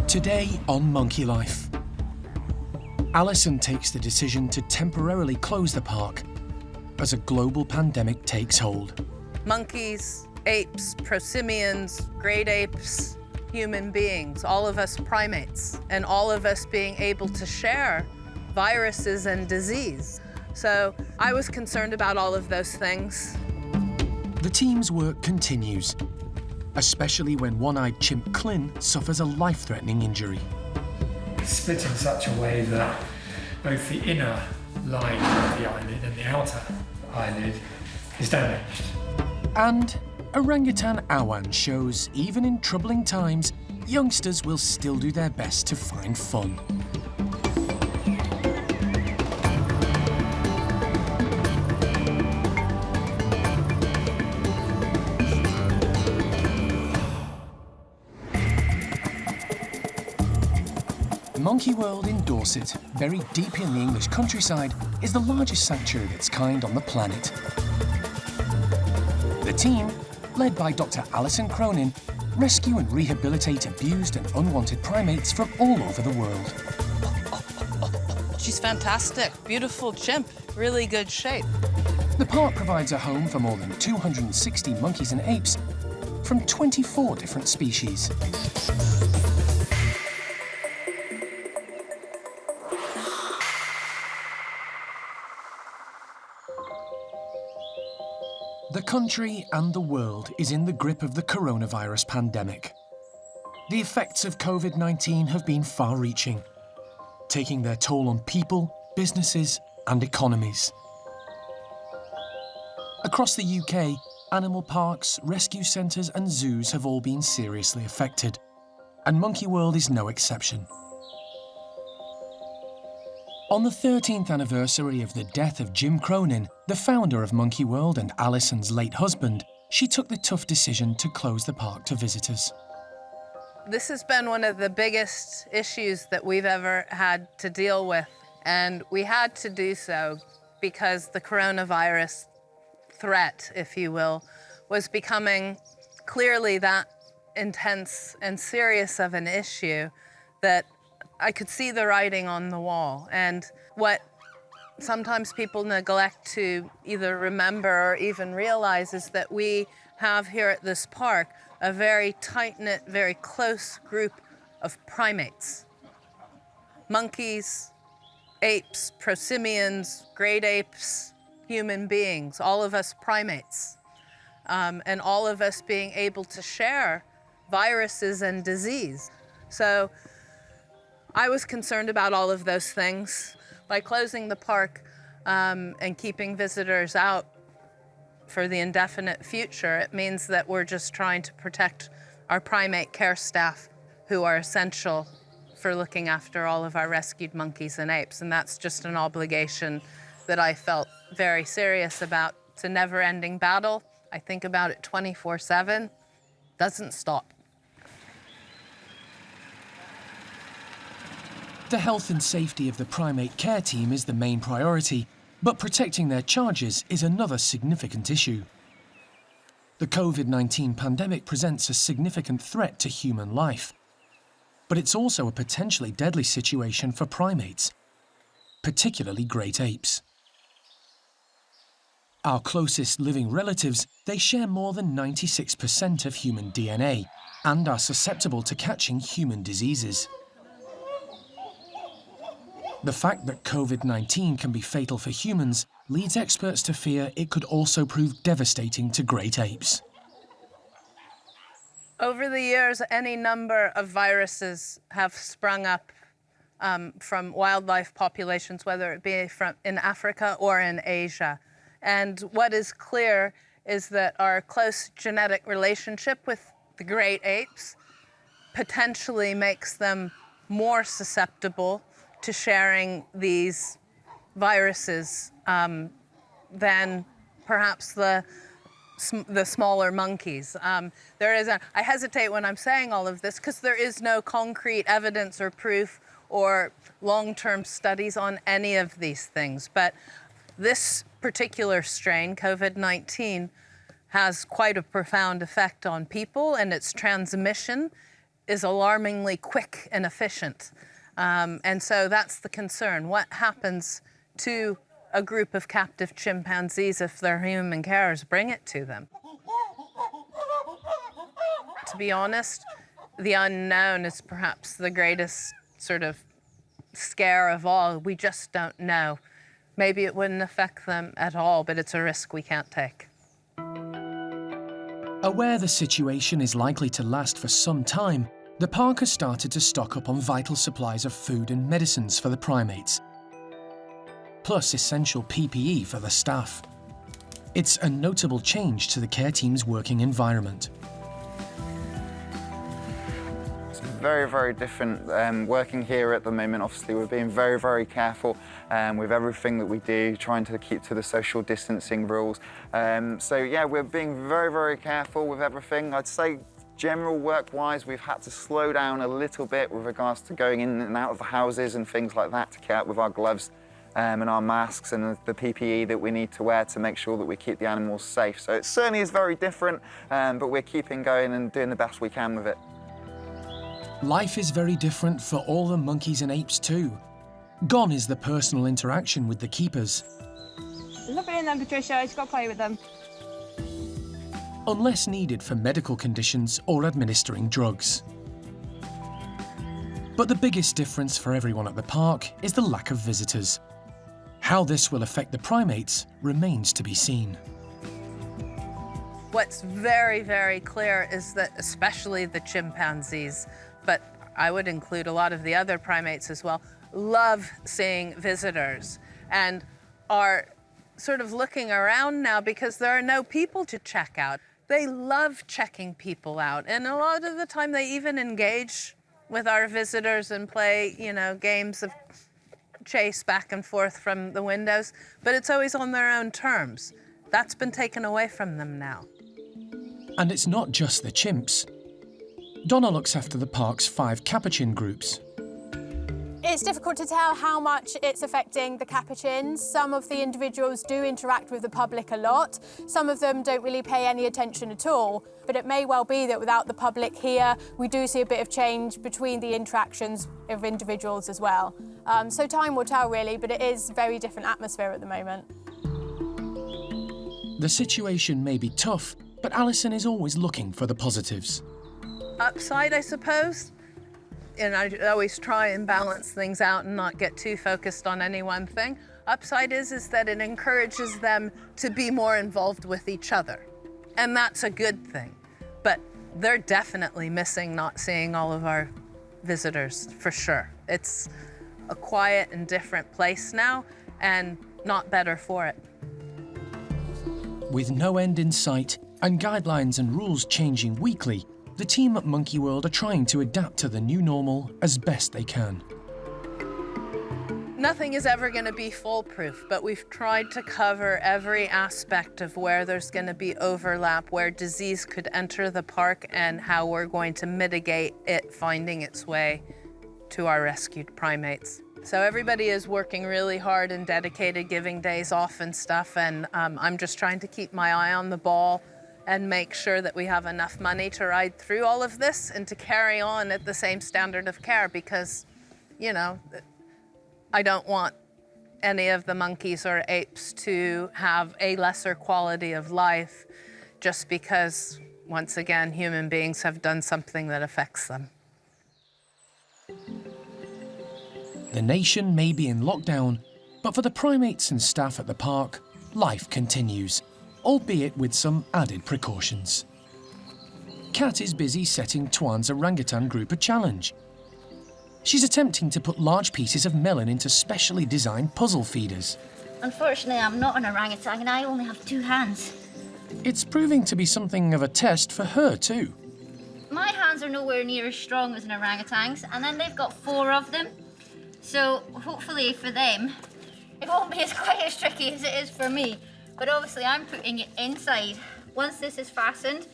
Today on Monkey Life, Alison takes the decision to temporarily close the park as a global pandemic takes hold. Monkeys, apes, prosimians, great apes, human beings, all of us primates, and all of us being able to share viruses and disease. So I was concerned about all of those things. The team's work continues, especially when one-eyed chimp Clin suffers a life-threatening injury. It's split in such a way that both the inner line of the eyelid and the outer eyelid is damaged. And Orangutan Awan shows even in troubling times, youngsters will still do their best to find fun. Monkey World in Dorset, buried deep in the English countryside, is the largest sanctuary of its kind on the planet. The team, led by Dr. Alison Cronin, rescue and rehabilitate abused and unwanted primates from all over the world. She's fantastic, beautiful chimp, really good shape. The park provides a home for more than 260 monkeys and apes from 24 different species. The country and the world is in the grip of the coronavirus pandemic. The effects of COVID-19 have been far-reaching, taking their toll on people, businesses, and economies. Across the UK, animal parks, rescue centres and zoos have all been seriously affected, and Monkey World is no exception. On the 13th anniversary of the death of Jim Cronin, the founder of Monkey World and Alison's late husband, she took the tough decision to close the park to visitors. This has been one of the biggest issues that we've ever had to deal with, and we had to do so because the coronavirus threat, if you will, was becoming clearly that intense and serious of an issue that I could see the writing on the wall. And what sometimes people neglect to either remember or even realize is that we have here at this park a very tight-knit, very close group of primates. Monkeys, apes, prosimians, great apes, human beings, all of us primates, and all of us being able to share viruses and disease. So I was concerned about all of those things. By closing the park and keeping visitors out for the indefinite future, it means that we're just trying to protect our primate care staff who are essential for looking after all of our rescued monkeys and apes. And that's just an obligation that I felt very serious about. It's a never-ending battle. I think about it 24/7. Doesn't stop. The health and safety of the primate care team is the main priority, but protecting their charges is another significant issue. The COVID-19 pandemic presents a significant threat to human life, but it's also a potentially deadly situation for primates, particularly great apes. Our closest living relatives, they share more than 96% of human DNA and are susceptible to catching human diseases. The fact that COVID-19 can be fatal for humans leads experts to fear it could also prove devastating to great apes. Over the years, any number of viruses have sprung up from wildlife populations, whether it be in Africa or in Asia. And what is clear is that our close genetic relationship with the great apes potentially makes them more susceptible to sharing these viruses than perhaps the smaller monkeys. I hesitate when I'm saying all of this because there is no concrete evidence or proof or long-term studies on any of these things. But this particular strain, COVID-19, has quite a profound effect on people, and its transmission is alarmingly quick and efficient. And so that's the concern. What happens to a group of captive chimpanzees if their human carers bring it to them? To be honest, the unknown is perhaps the greatest sort of scare of all. We just don't know. Maybe it wouldn't affect them at all, but it's a risk we can't take. Aware the situation is likely to last for some time, the park has started to stock up on vital supplies of food and medicines for the primates, plus essential PPE for the staff. It's a notable change to the care team's working environment. Very, very different working here at the moment. Obviously, we're being very, very careful with everything that we do, trying to keep to the social distancing rules. So yeah, we're being very, very careful with everything. I'd say general work-wise, we've had to slow down a little bit with regards to going in and out of the houses and things like that to get out with our gloves and our masks and the PPE that we need to wear to make sure that we keep the animals safe. So it certainly is very different, but we're keeping going and doing the best we can with it. Life is very different for all the monkeys and apes too. Gone is the personal interaction with the keepers. Look at them, Patricia, I just got to play with them. Unless needed for medical conditions or administering drugs. But the biggest difference for everyone at the park is the lack of visitors. How this will affect the primates remains to be seen. What's very, very clear is that especially the chimpanzees, but I would include a lot of the other primates as well, love seeing visitors and are sort of looking around now because there are no people to check out. They love checking people out, and a lot of the time they even engage with our visitors and play, you know, games of chase back and forth from the windows, but it's always on their own terms. That's been taken away from them now. And it's not just the chimps. Donna looks after the park's 5 capuchin groups. It's difficult to tell how much it's affecting the capuchins. Some of the individuals do interact with the public a lot. Some of them don't really pay any attention at all. But it may well be that without the public here, we do see a bit of change between the interactions of individuals as well. So time will tell really, but it is a very different atmosphere at the moment. The situation may be tough, but Alison is always looking for the positives. Upside, I suppose. And I always try and balance things out and not get too focused on any one thing. Upside is that it encourages them to be more involved with each other. And that's a good thing. But they're definitely missing not seeing all of our visitors, for sure. It's a quiet and different place now, and not better for it. With no end in sight and guidelines and rules changing weekly, the team at Monkey World are trying to adapt to the new normal as best they can. Nothing is ever going to be foolproof, but we've tried to cover every aspect of where there's going to be overlap, where disease could enter the park, and how we're going to mitigate it finding its way to our rescued primates. So everybody is working really hard and dedicated, giving days off and stuff, and I'm just trying to keep my eye on the ball and make sure that we have enough money to ride through all of this and to carry on at the same standard of care because, you know, I don't want any of the monkeys or apes to have a lesser quality of life just because, once again, human beings have done something that affects them. The nation may be in lockdown, but for the primates and staff at the park, life continues, albeit with some added precautions. Kat is busy setting Tuan's orangutan group a challenge. She's attempting to put large pieces of melon into specially designed puzzle feeders. Unfortunately, I'm not an orangutan and I only have 2 hands. It's proving to be something of a test for her too. My hands are nowhere near as strong as an orangutan's, and then they've got 4 of them. So hopefully for them, it won't be as quite as tricky as it is for me. But obviously I'm putting it inside. Once this is fastened,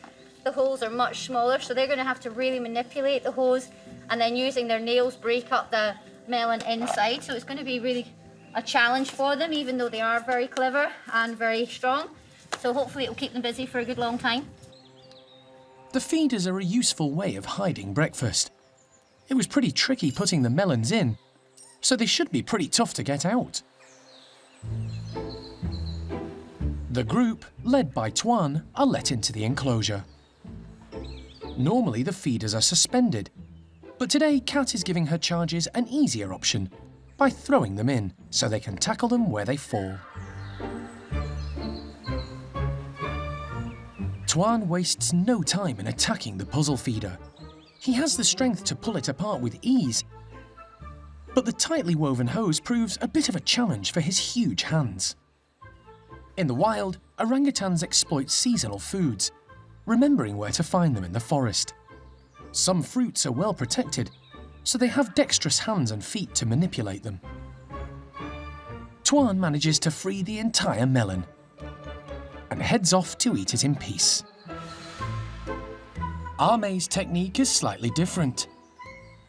the holes are much smaller, so they're going to have to really manipulate the hose and then using their nails break up the melon inside. So it's going to be really a challenge for them, even though they are very clever and very strong. So hopefully it will keep them busy for a good long time. The feeders are a useful way of hiding breakfast. It was pretty tricky putting the melons in, so they should be pretty tough to get out. The group, led by Tuan, are let into the enclosure. Normally the feeders are suspended, but today Kat is giving her charges an easier option by throwing them in so they can tackle them where they fall. Tuan wastes no time in attacking the puzzle feeder. He has the strength to pull it apart with ease, but the tightly woven hose proves a bit of a challenge for his huge hands. In the wild, orangutans exploit seasonal foods, remembering where to find them in the forest. Some fruits are well protected, so they have dexterous hands and feet to manipulate them. Tuan manages to free the entire melon and heads off to eat it in peace. Ame's technique is slightly different.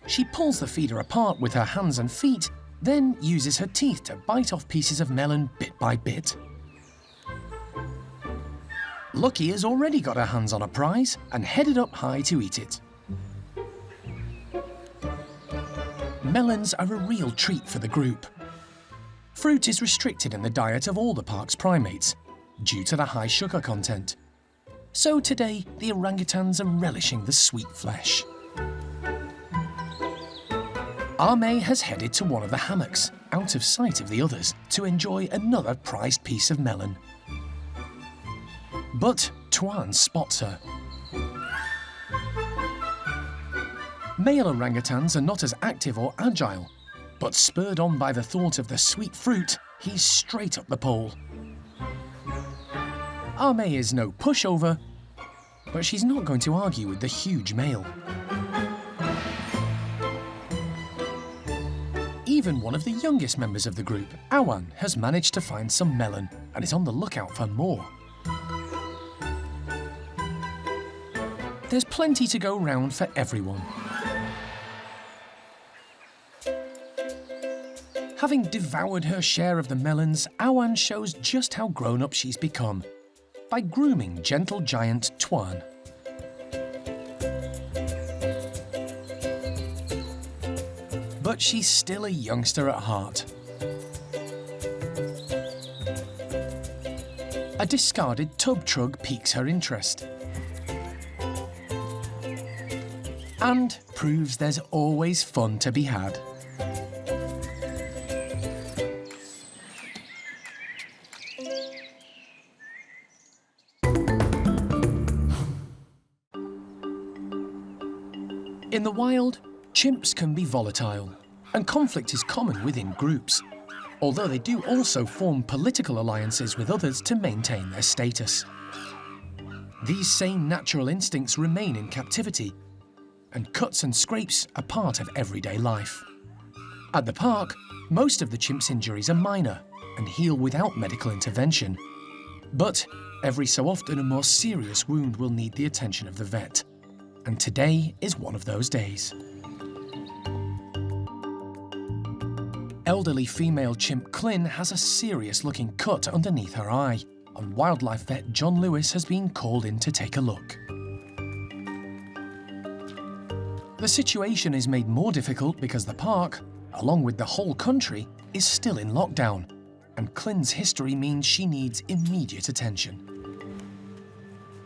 She pulls the feeder apart with her hands and feet, then uses her teeth to bite off pieces of melon bit by bit. Lucky has already got her hands on a prize and headed up high to eat it. Melons are a real treat for the group. Fruit is restricted in the diet of all the park's primates due to the high sugar content. So today, the orangutans are relishing the sweet flesh. Ame has headed to one of the hammocks, out of sight of the others, to enjoy another prized piece of melon. But Tuan spots her. Male orangutans are not as active or agile, but spurred on by the thought of the sweet fruit, he's straight up the pole. Ame is no pushover, but she's not going to argue with the huge male. Even one of the youngest members of the group, Awan, has managed to find some melon and is on the lookout for more. There's plenty to go round for everyone. Having devoured her share of the melons, Awan shows just how grown-up she's become by grooming gentle giant Tuan. But she's still a youngster at heart. A discarded tub trug piques her interest and proves there's always fun to be had. In the wild, chimps can be volatile, and conflict is common within groups, although they do also form political alliances with others to maintain their status. These same natural instincts remain in captivity, and cuts and scrapes are part of everyday life. At the park, most of the chimps' injuries are minor and heal without medical intervention, but every so often a more serious wound will need the attention of the vet. And today is one of those days. Elderly female chimp Clin has a serious-looking cut underneath her eye, and wildlife vet John Lewis has been called in to take a look. The situation is made more difficult because the park, along with the whole country, is still in lockdown, and Clin's history means she needs immediate attention.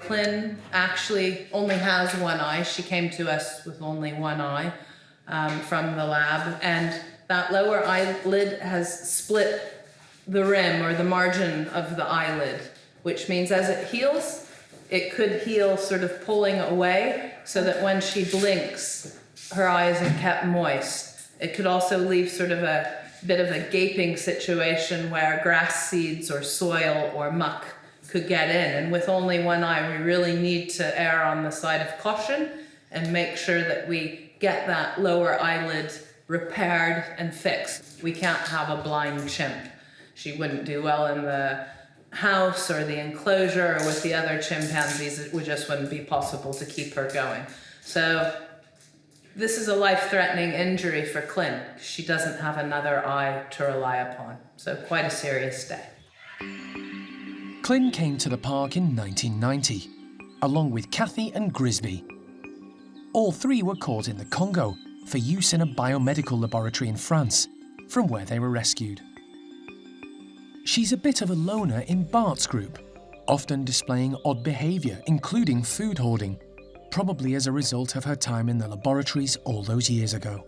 Clin actually only has one eye. She came to us with only one eye from the lab, and that lower eyelid has split the rim or the margin of the eyelid, which means as it heals, it could heal sort of pulling away so that when she blinks, her eye isn't kept moist. It could also leave sort of a bit of a gaping situation where grass seeds or soil or muck could get in. And with only one eye, we really need to err on the side of caution and make sure that we get that lower eyelid repaired and fixed. We can't have a blind chimp. She wouldn't do well in the house or the enclosure or with the other chimpanzees. It just wouldn't be possible to keep her going. So this is a life-threatening injury for Clin. She doesn't have another eye to rely upon. So quite a serious day. Clin came to the park in 1990. along with Kathy and Grisby. All three were caught in the Congo for use in a biomedical laboratory in France, from where they were rescued. She's a bit of a loner in Bart's group, often displaying odd behaviour, including food hoarding, probably as a result of her time in the laboratories all those years ago.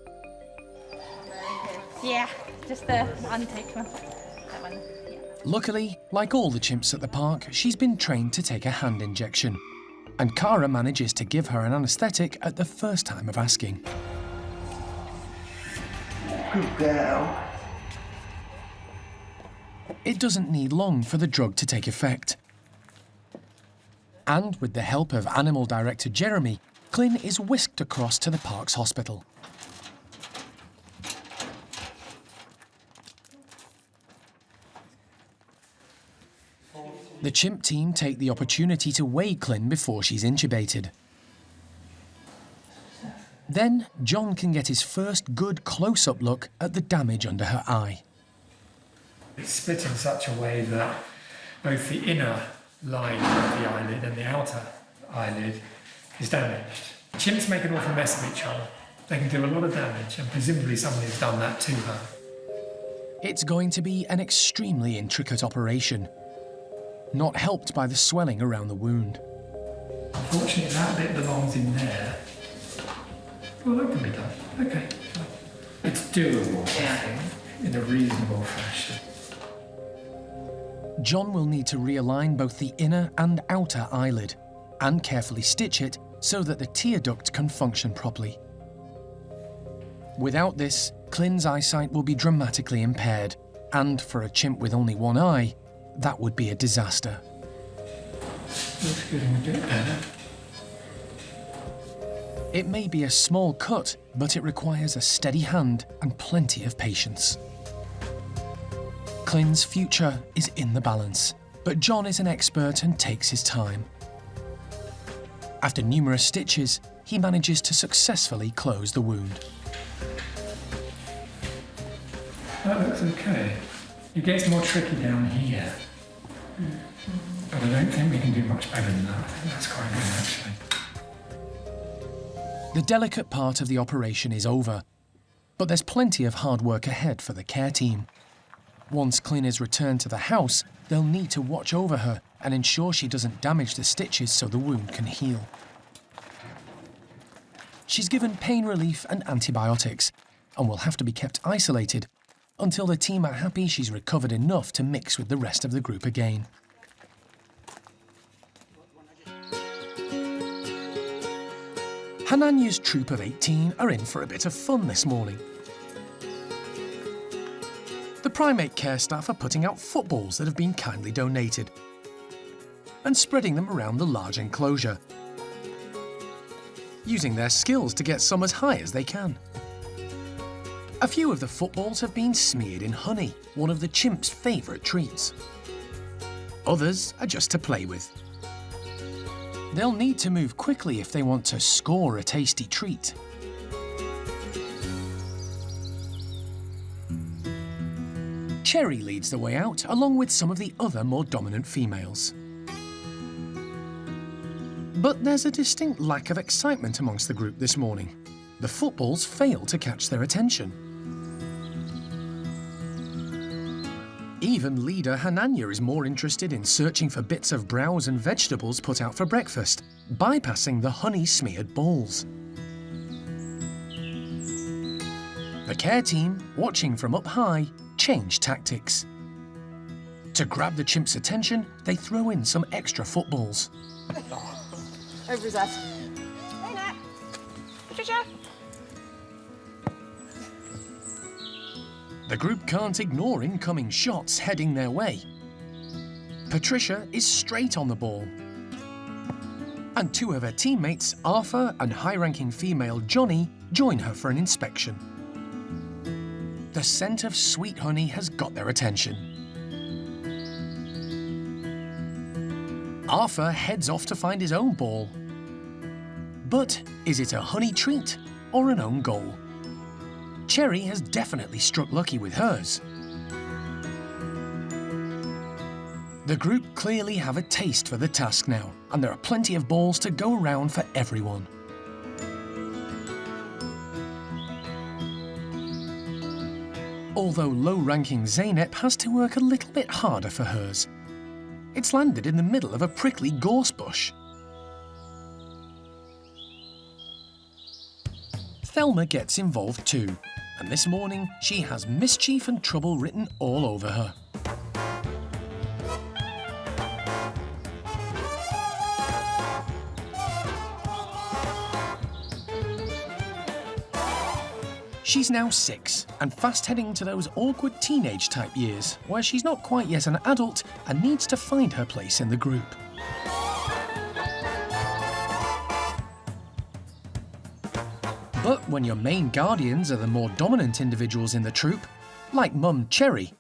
Yeah, just the untake one. That one. Yeah. Luckily, like all the chimps at the park, she's been trained to take a hand injection, and Cara manages to give her an anaesthetic at the first time of asking. Good girl. It doesn't need long for the drug to take effect. And with the help of animal director Jeremy, Clin is whisked across to the park's hospital. The chimp team take the opportunity to weigh Clin before she's intubated. Then, John can get his first good close-up look at the damage under her eye. It's split in such a way that both the inner line of the eyelid and the outer eyelid is damaged. Chimps make an awful mess of each other. They can do a lot of damage, and presumably somebody's done that to her. It's going to be an extremely intricate operation, not helped by the swelling around the wound. Unfortunately, that bit belongs in there. Well, that can be done. Okay. It's doable, I think, in a reasonable fashion. John will need to realign both the inner and outer eyelid and carefully stitch it so that the tear duct can function properly. Without this, Clin's eyesight will be dramatically impaired, and for a chimp with only one eye, that would be a disaster. Looks getting a bit better. It may be a small cut, but it requires a steady hand and plenty of patience. Clin's future is in the balance, but John is an expert and takes his time. After numerous stitches, he manages to successfully close the wound. That looks okay. It gets more tricky down here. But I don't think we can do much better than that. I think that's quite good, actually. The delicate part of the operation is over, but there's plenty of hard work ahead for the care team. Once Clin is returned to the house, they'll need to watch over her and ensure she doesn't damage the stitches so the wound can heal. She's given pain relief and antibiotics and will have to be kept isolated until the team are happy she's recovered enough to mix with the rest of the group again. Hananya's troop of 18 are in for a bit of fun this morning. The primate care staff are putting out footballs that have been kindly donated and spreading them around the large enclosure, using their skills to get some as high as they can. A few of the footballs have been smeared in honey, one of the chimps' favourite treats. Others are just to play with. They'll need to move quickly if they want to score a tasty treat. Cherry leads the way out, along with some of the other more dominant females. But there's a distinct lack of excitement amongst the group this morning. The footballs fail to catch their attention. Even leader Hananya is more interested in searching for bits of browse and vegetables put out for breakfast, bypassing the honey-smeared balls. The care team, watching from up high, change tactics. To grab the chimp's attention, they throw in some extra footballs. Over his head. Hey, Nat. Patricia. The group can't ignore incoming shots heading their way. Patricia is straight on the ball. And two of her teammates, Arthur and high-ranking female Johnny, join her for an inspection. The scent of sweet honey has got their attention. Arthur heads off to find his own ball. But is it a honey treat or an own goal? Cherry has definitely struck lucky with hers. The group clearly have a taste for the task now, and there are plenty of balls to go around for everyone. Although low-ranking Zeynep has to work a little bit harder for hers. It's landed in the middle of a prickly gorse bush. Thelma gets involved too, and this morning she has mischief and trouble written all over her. She's now 6 and fast heading to those awkward teenage type years where she's not quite yet an adult and needs to find her place in the group. But when your main guardians are the more dominant individuals in the troop, like Mum Cherry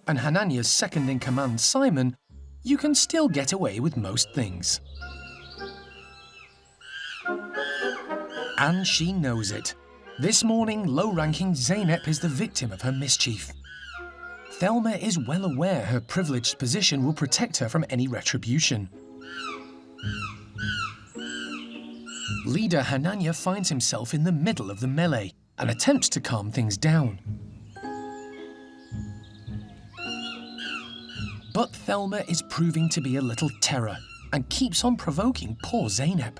and Hananya's second-in-command Simon, you can still get away with most things. And she knows it. This morning, low-ranking Zeynep is the victim of her mischief. Thelma is well aware her privileged position will protect her from any retribution. Leader Hananya finds himself in the middle of the melee and attempts to calm things down. But Thelma is proving to be a little terror and keeps on provoking poor Zeynep.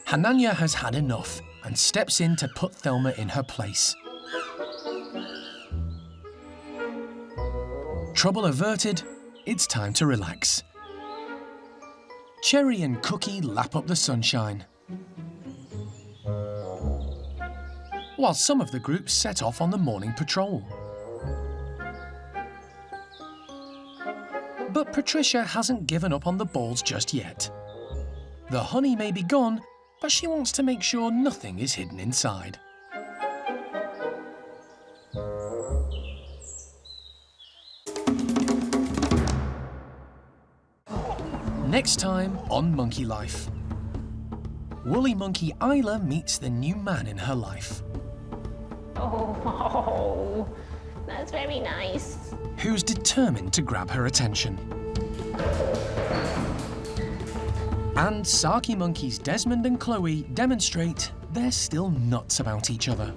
Hananya has had enough and steps in to put Thelma in her place. Trouble averted, it's time to relax. Cherry and Cookie lap up the sunshine, while some of the group set off on the morning patrol. But Patricia hasn't given up on the balls just yet. The honey may be gone, but she wants to make sure nothing is hidden inside. Next time on Monkey Life. Woolly monkey Isla meets the new man in her life. Oh, that's very nice. Who's determined to grab her attention. And Saki monkeys Desmond and Chloe demonstrate they're still nuts about each other.